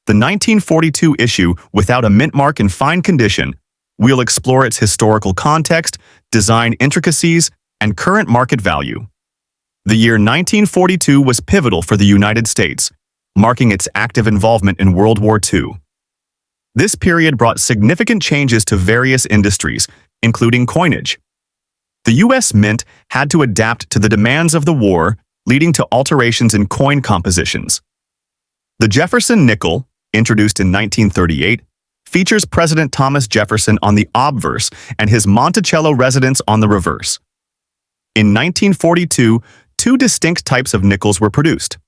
the 1942 issue without a mint mark in fine condition. We'll explore its historical context, design intricacies, and current market value. The year 1942 was pivotal for the United States, marking its active involvement in World War II. This period brought significant changes to various industries, including coinage. The U.S. Mint had to adapt to the demands of the war, leading to alterations in coin compositions. The Jefferson nickel, introduced in 1938, features President Thomas Jefferson on the obverse and his Monticello residence on the reverse. In 1942, two distinct types of nickels were produced.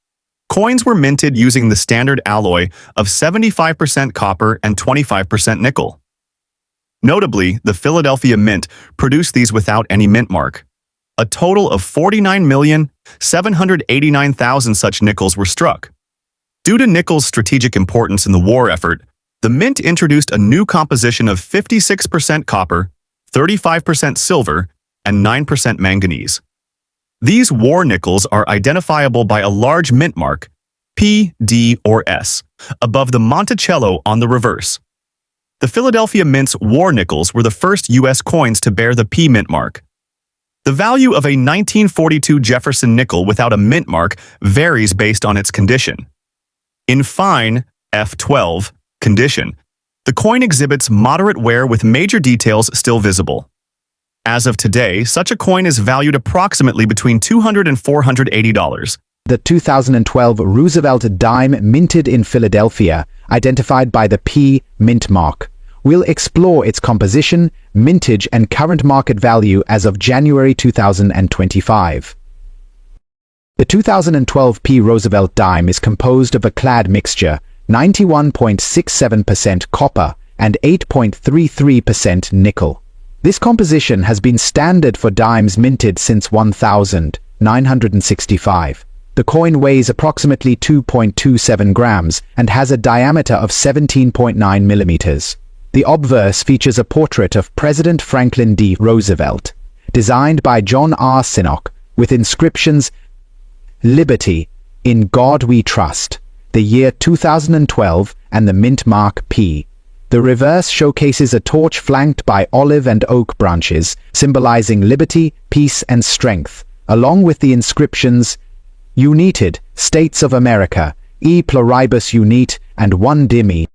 Coins were minted using the standard alloy of 75% copper and 25% nickel. Notably, the Philadelphia Mint produced these without any mint mark. A total of 49,789,000 such nickels were struck. Due to nickel's strategic importance in the war effort, the Mint introduced a new composition of 56% copper, 35% silver, and 9% manganese. These war nickels are identifiable by a large mint mark, P, D, or S, above the Monticello on the reverse. The Philadelphia Mint's war nickels were the first U.S. coins to bear the P mint mark. The value of a 1942 Jefferson nickel without a mint mark varies based on its condition. In fine, F12, condition, the coin exhibits moderate wear with major details still visible. As of today, such a coin is valued approximately between $200 and $480. The 2012 Roosevelt dime minted in Philadelphia, identified by the P mint mark. We'll explore its composition, mintage, and current market value as of January 2025. The 2012 P Roosevelt dime is composed of a clad mixture, 91.67% copper and 8.33% nickel. This composition has been standard for dimes minted since 1965. The coin weighs approximately 2.27 grams and has a diameter of 17.9 millimeters. The obverse features a portrait of President Franklin D. Roosevelt, designed by John R. Sinnock, with inscriptions, "Liberty, in God we trust," the year 2012, and the mint mark P. The reverse showcases a torch flanked by olive and oak branches, symbolizing liberty, peace, and strength, along with the inscriptions, "United States of America, e pluribus unite, and one dimi."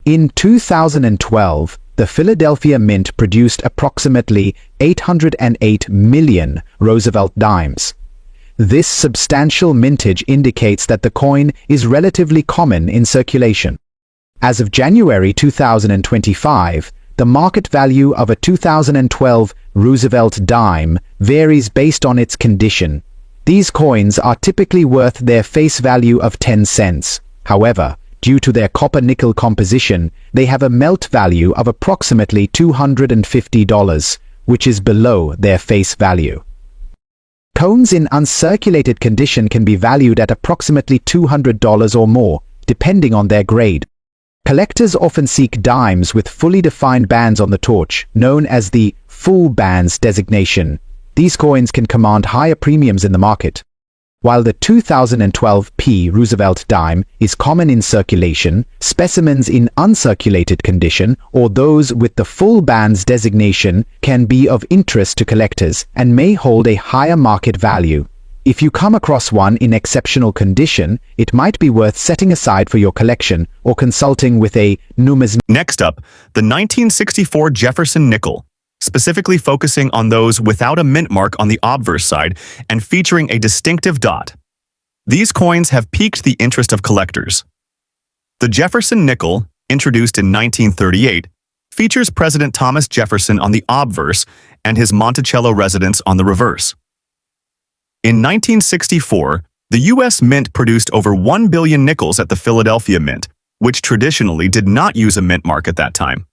In 2012, the Philadelphia Mint produced approximately 808 million Roosevelt dimes. This substantial mintage indicates that the coin is relatively common in circulation. As of January 2025, the market value of a 2012 Roosevelt dime varies based on its condition. These coins are typically worth their face value of 10 cents. However, due to their copper-nickel composition, they have a melt value of approximately $250, which is below their face value. Coins in uncirculated condition can be valued at approximately $200 or more, depending on their grade. Collectors often seek dimes with fully defined bands on the torch, known as the full bands designation. These coins can command higher premiums in the market. While the 2012 P Roosevelt dime is common in circulation, specimens in uncirculated condition, or those with the full bands designation, can be of interest to collectors and may hold a higher market value. If you come across one in exceptional condition, it might be worth setting aside for your collection or consulting with a numismatist. Next up, the 1964 Jefferson nickel, specifically focusing on those without a mint mark on the obverse side and featuring a distinctive dot. These coins have piqued the interest of collectors. The Jefferson nickel, introduced in 1938, features President Thomas Jefferson on the obverse and his Monticello residence on the reverse. In 1964, the U.S. Mint produced over 1 billion nickels at the Philadelphia Mint, which traditionally did not use a mint mark at that time.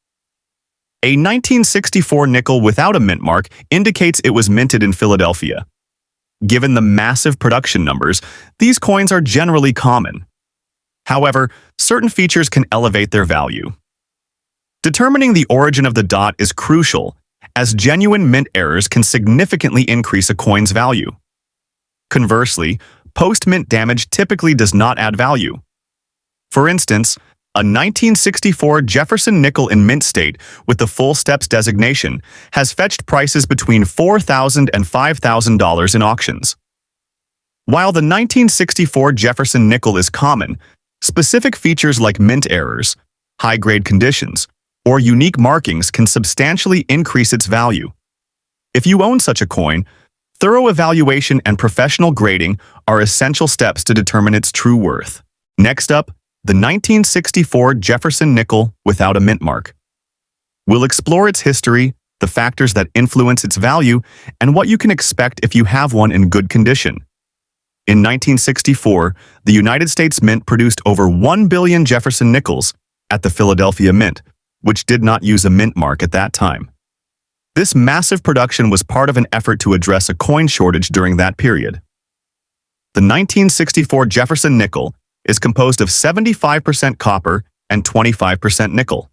A 1964 nickel without a mint mark indicates it was minted in Philadelphia. Given the massive production numbers, these coins are generally common. However, certain features can elevate their value. Determining the origin of the dot is crucial, as genuine mint errors can significantly increase a coin's value. Conversely, post-mint damage typically does not add value. For instance, A 1964 Jefferson nickel in mint state with the full steps designation has fetched prices between $4,000 and $5,000 in auctions. While the 1964 Jefferson nickel is common, specific features like mint errors, high-grade conditions, or unique markings can substantially increase its value. If you own such a coin, thorough evaluation and professional grading are essential steps to determine its true worth. Next up, the 1964 Jefferson nickel without a mint mark. We'll explore its history, the factors that influence its value, and what you can expect if you have one in good condition. In 1964, the United States Mint produced over 1 billion Jefferson nickels at the Philadelphia Mint, which did not use a mint mark at that time. This massive production was part of an effort to address a coin shortage during that period. The 1964 Jefferson nickel is composed of 75% copper and 25% nickel.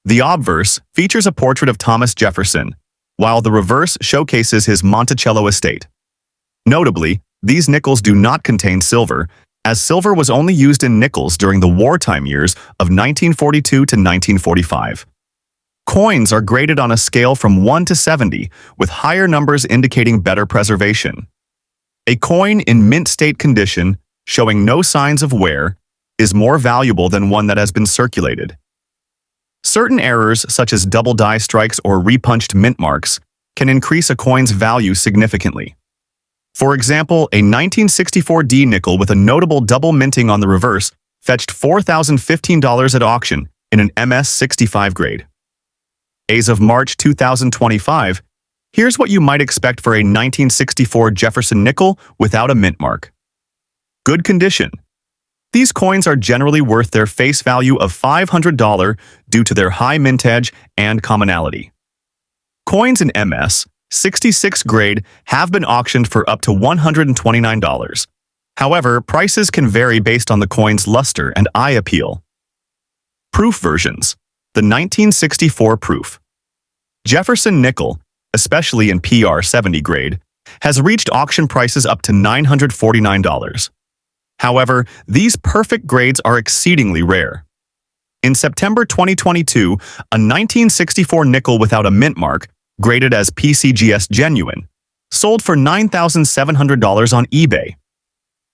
The obverse features a portrait of Thomas Jefferson, while the reverse showcases his Monticello estate. Notably, these nickels do not contain silver, as silver was only used in nickels during the wartime years of 1942 to 1945. Coins are graded on a scale from 1 to 70, with higher numbers indicating better preservation. A coin in mint state condition, showing no signs of wear, is more valuable than one that has been circulated. Certain errors, such as double die strikes or repunched mint marks, can increase a coin's value significantly. For example, a 1964 D nickel with a notable double minting on the reverse fetched $4,015 at auction in an MS-65 grade. As of March 2025, here's what you might expect for a 1964 Jefferson nickel without a mint mark. Good condition. These coins are generally worth their face value of $500 due to their high mintage and commonality. Coins in MS-66 grade have been auctioned for up to $129. However, prices can vary based on the coin's luster and eye appeal. Proof versions. The 1964 proof. Jefferson nickel, especially in PR70 grade, has reached auction prices up to $949. However, these perfect grades are exceedingly rare. In September 2022, a 1964 nickel without a mint mark, graded as PCGS genuine, sold for $9,700 on eBay.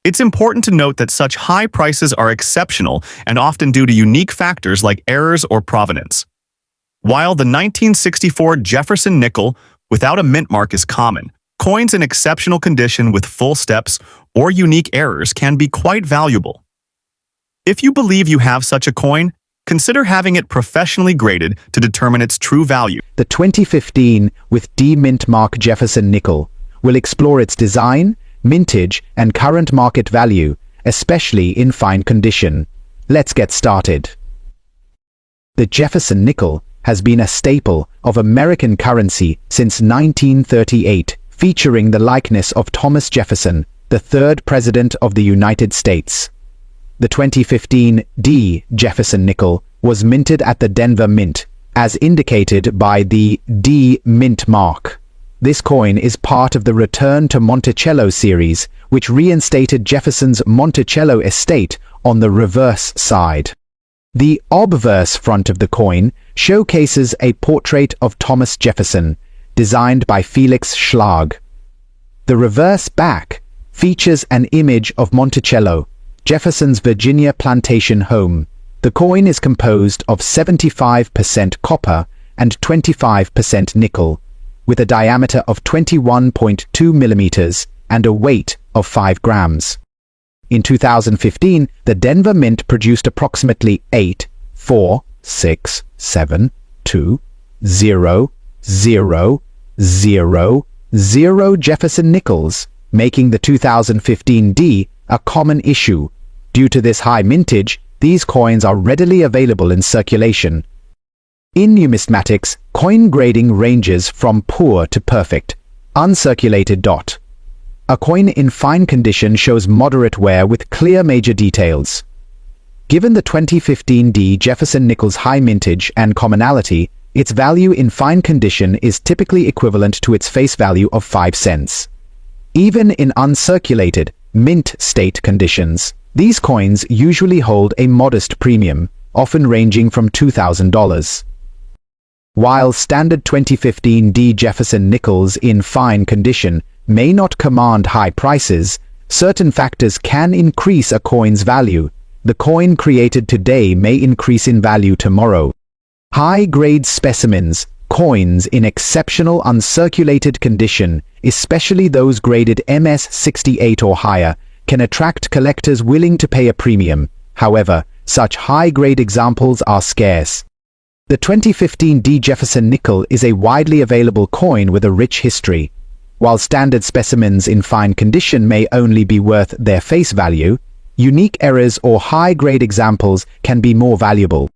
It's important to note that such high prices are exceptional and often due to unique factors like errors or provenance. While the 1964 Jefferson nickel without a mint mark is common, coins in exceptional condition with full steps or unique errors can be quite valuable. If you believe you have such a coin, consider having it professionally graded to determine its true value. The 2015 with D mint mark Jefferson nickel will explore its design, mintage, and current market value, especially in fine condition. Let's get started. The Jefferson nickel has been a staple of American currency since 1938, featuring the likeness of Thomas Jefferson, the third President of the United States. The 2015 D Jefferson nickel was minted at the Denver Mint, as indicated by the D mint mark. This coin is part of the Return to Monticello series, which reinstated Jefferson's Monticello estate on the reverse side. The obverse front of the coin showcases a portrait of Thomas Jefferson, designed by Felix Schlag. The reverse back features an image of Monticello, Jefferson's Virginia plantation home. The coin is composed of 75% copper and 25% nickel, with a diameter of 21.2 millimeters and a weight of 5 grams. In 2015, the Denver Mint produced approximately 8, 4, 6, 7, 2, 0, 0, 0, 0 Jefferson nickels, making the 2015 D a common issue. Due to this high mintage, these coins are readily available in circulation. In numismatics, coin grading ranges from poor to perfect. Uncirculated dot. A coin in fine condition shows moderate wear with clear major details. Given the 2015 D Jefferson Nickels high mintage and commonality, its value in fine condition is typically equivalent to its face value of 5 cents. Even in uncirculated, mint state conditions, these coins usually hold a modest premium, often ranging from $2,000. While standard 2015 D. Jefferson Nickels in fine condition may not command high prices, certain factors can increase a coin's value. The coin created today may increase in value tomorrow. High-grade specimens, coins in exceptional uncirculated condition, especially those graded MS-68 or higher, can attract collectors willing to pay a premium. However, such high-grade examples are scarce. The 2015 D. Jefferson Nickel is a widely available coin with a rich history. While standard specimens in fine condition may only be worth their face value, unique errors or high-grade examples can be more valuable.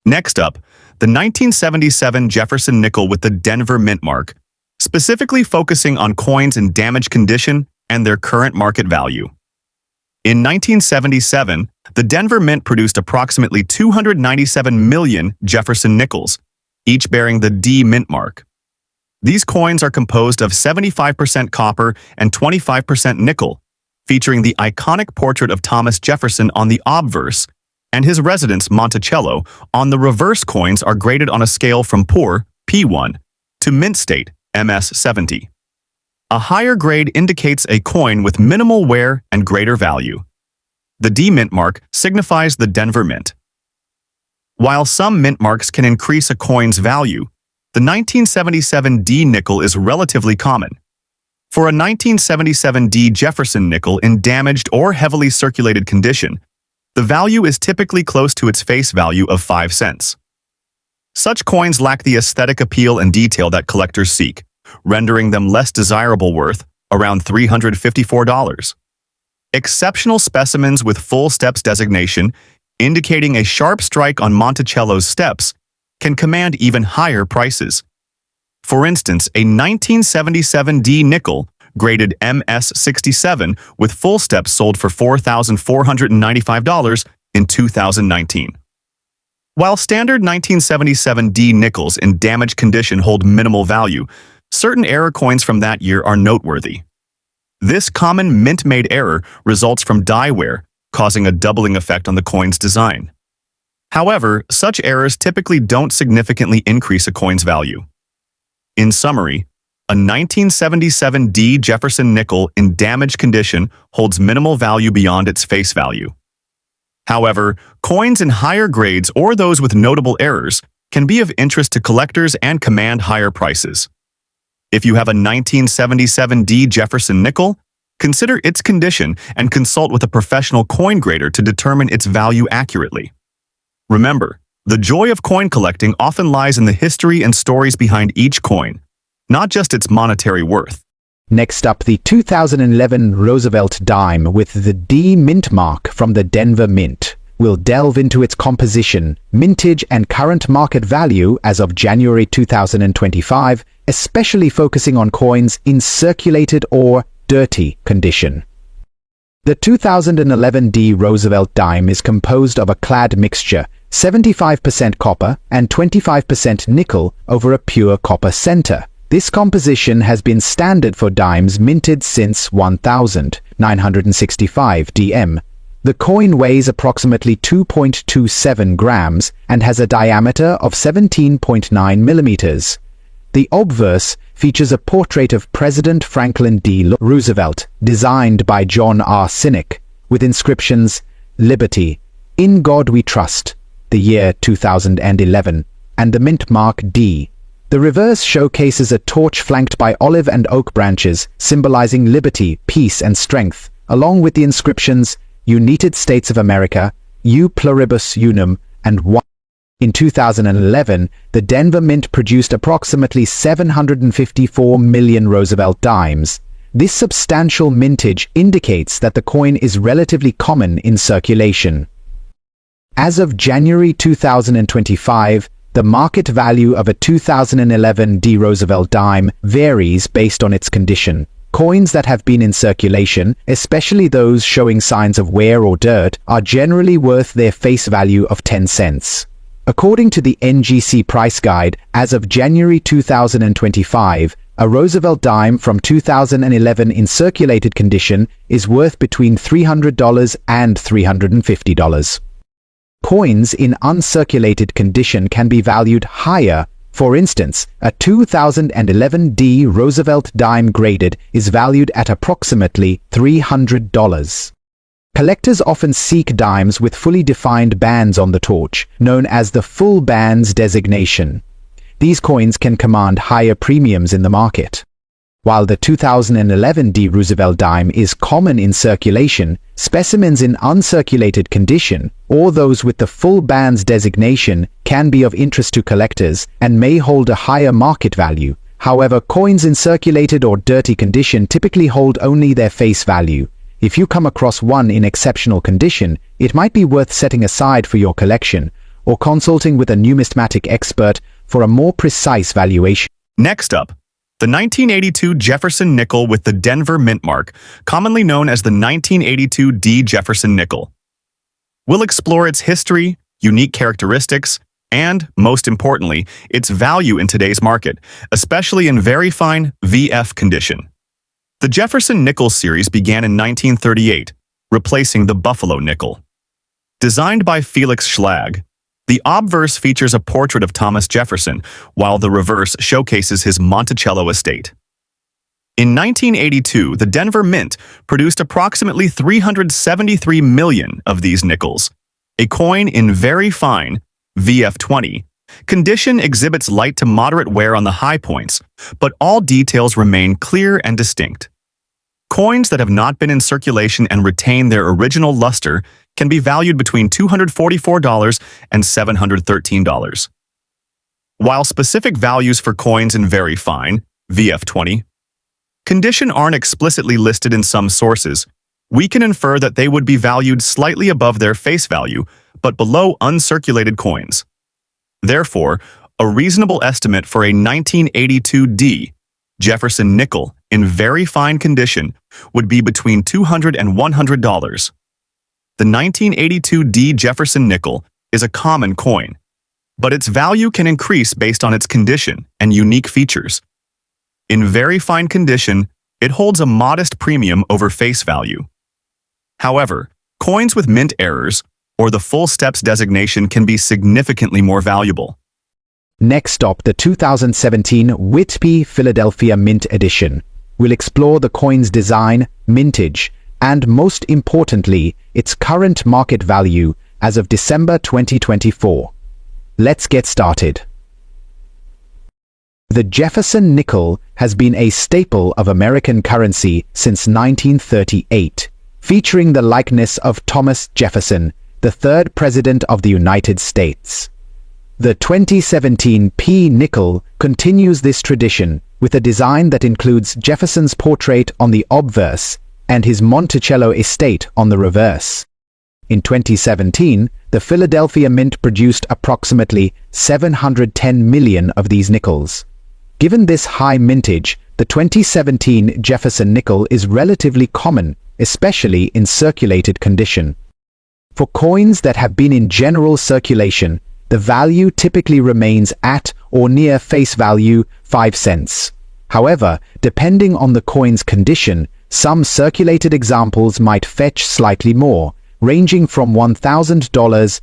Next up, the 1977 Jefferson Nickel with the Denver Mint mark, specifically focusing on coins in damaged condition and their current market value. In 1977, the Denver Mint produced approximately 297 million Jefferson Nickels, each bearing the D Mint mark. These coins are composed of 75% copper and 25% nickel, featuring the iconic portrait of Thomas Jefferson on the obverse, and his residence Monticello on the reverse. Coins are graded on a scale from poor, P1, to mint state, MS-70. A higher grade indicates a coin with minimal wear and greater value. The D Mint mark signifies the Denver Mint. While some mint marks can increase a coin's value, the 1977 D nickel is relatively common. For a 1977 D Jefferson nickel in damaged or heavily circulated condition, the value is typically close to its face value of 5 cents. Such coins lack the aesthetic appeal and detail that collectors seek, rendering them less desirable, worth around $354. Exceptional specimens with full steps designation, indicating a sharp strike on Monticello's steps, can command even higher prices. For instance, a 1977 D nickel, graded MS-67 with full steps, sold for $4,495 in 2019. While standard 1977 D nickels in damaged condition hold minimal value, certain error coins from that year are noteworthy. This common mint-made error results from die wear, causing a doubling effect on the coin's design. However, such errors typically don't significantly increase a coin's value. In summary, a 1977 D Jefferson nickel in damaged condition holds minimal value beyond its face value. However, coins in higher grades or those with notable errors can be of interest to collectors and command higher prices. If you have a 1977 D Jefferson nickel, consider its condition and consult with a professional coin grader to determine its value accurately. Remember, the joy of coin collecting often lies in the history and stories behind each coin, not just its monetary worth. Next up, the 2011 Roosevelt dime with the D Mint mark from the Denver Mint. We'll delve into its composition, mintage, and current market value as of January 2025, especially focusing on coins in circulated or dirty condition. The 2011 D Roosevelt dime is composed of a clad mixture, 75% copper and 25% nickel over a pure copper center. This composition has been standard for dimes minted since 1965 DM. The coin weighs approximately 2.27 grams and has a diameter of 17.9 millimeters. The obverse features a portrait of President Franklin D. Roosevelt, designed by John R. Sinek, with inscriptions, "Liberty, In God We Trust," the year 2011, and the mint mark D. The reverse showcases a torch flanked by olive and oak branches, symbolizing liberty, peace, and strength, along with the inscriptions, United States of America, U Pluribus Unum, and One. In 2011, the Denver Mint produced approximately 754 million Roosevelt dimes. This substantial mintage indicates that the coin is relatively common in circulation. As of January 2025, the market value of a 2011 D Roosevelt dime varies based on its condition. Coins that have been in circulation, especially those showing signs of wear or dirt, are generally worth their face value of 10 cents. According to the NGC price guide, as of January 2025, a Roosevelt dime from 2011 in circulated condition is worth between $300 and $350. Coins in uncirculated condition can be valued higher. For instance, a 2011 D Roosevelt dime graded is valued at approximately $300. Collectors often seek dimes with fully defined bands on the torch, known as the full bands designation. These coins can command higher premiums in the market. While the 2011 D Roosevelt dime is common in circulation, specimens in uncirculated condition, or those with the full bands designation, can be of interest to collectors and may hold a higher market value. However, coins in circulated or dirty condition typically hold only their face value. If you come across one in exceptional condition, it might be worth setting aside for your collection or consulting with a numismatic expert for a more precise valuation. Next up, the 1982 Jefferson nickel with the Denver mint mark, commonly known as the 1982 D Jefferson nickel. We'll explore its history, unique characteristics, and, most importantly, its value in today's market, especially in very fine VF condition. The Jefferson Nickels series began in 1938, replacing the Buffalo nickel. Designed by Felix Schlag, the obverse features a portrait of Thomas Jefferson, while the reverse showcases his Monticello estate. In 1982, the Denver Mint produced approximately 373 million of these nickels. A coin in very fine VF20 condition exhibits light to moderate wear on the high points, but all details remain clear and distinct. Coins that have not been in circulation and retain their original luster can be valued between $244 and $713. While specific values for coins in very fine VF20 condition aren't explicitly listed in some sources, we can infer that they would be valued slightly above their face value, but below uncirculated coins. Therefore, a reasonable estimate for a 1982 D Jefferson nickel in very fine condition would be between $200 and $100. The 1982 D Jefferson nickel is a common coin, but its value can increase based on its condition and unique features. In very fine condition, it holds a modest premium over face value. However, coins with mint errors or the full steps designation can be significantly more valuable. Next stop, the 2017 Whitby Philadelphia Mint Edition. We'll explore the coin's design, mintage, and most importantly, its current market value as of December 2024. Let's get started. The Jefferson nickel has been a staple of American currency since 1938, featuring the likeness of Thomas Jefferson, the third President of the United States. The 2017 P nickel continues this tradition with a design that includes Jefferson's portrait on the obverse and his Monticello estate on the reverse. In 2017, the Philadelphia Mint produced approximately 710 million of these nickels. Given this high mintage, the 2017 Jefferson nickel is relatively common, especially in circulated condition. For coins that have been in general circulation, the value typically remains at or near face value 5 cents. However, depending on the coin's condition, some circulated examples might fetch slightly more, ranging from $1,000.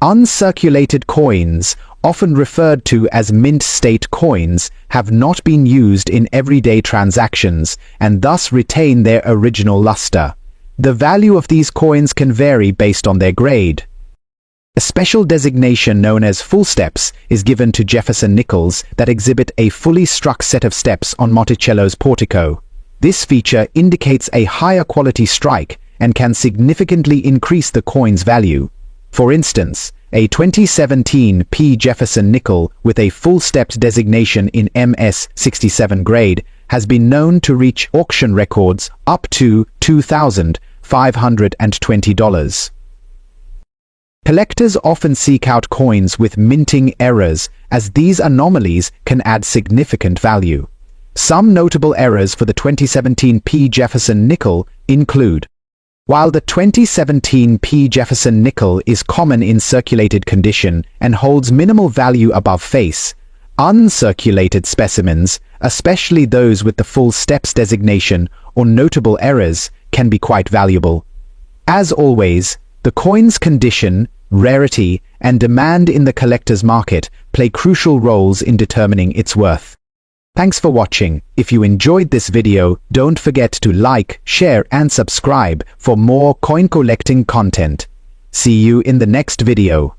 Uncirculated coins, often referred to as mint state coins, have not been used in everyday transactions and thus retain their original luster. The value of these coins can vary based on their grade. A special designation known as full steps is given to Jefferson nickels that exhibit a fully struck set of steps on Monticello's portico. This feature indicates a higher quality strike and can significantly increase the coin's value. For instance, a 2017 P Jefferson nickel with a full steps designation in MS-67 grade has been known to reach auction records up to $2,520. Collectors often seek out coins with minting errors, as these anomalies can add significant value. Some notable errors for the 2017 P Jefferson nickel include: while the 2017 P Jefferson nickel is common in circulated condition and holds minimal value above face, uncirculated specimens, especially those with the full steps designation or notable errors, can be quite valuable. As always, the coin's condition, rarity, and demand in the collector's market play crucial roles in determining its worth. Thanks for watching. If you enjoyed this video, don't forget to like, share, and subscribe for more coin collecting content. See you in the next video.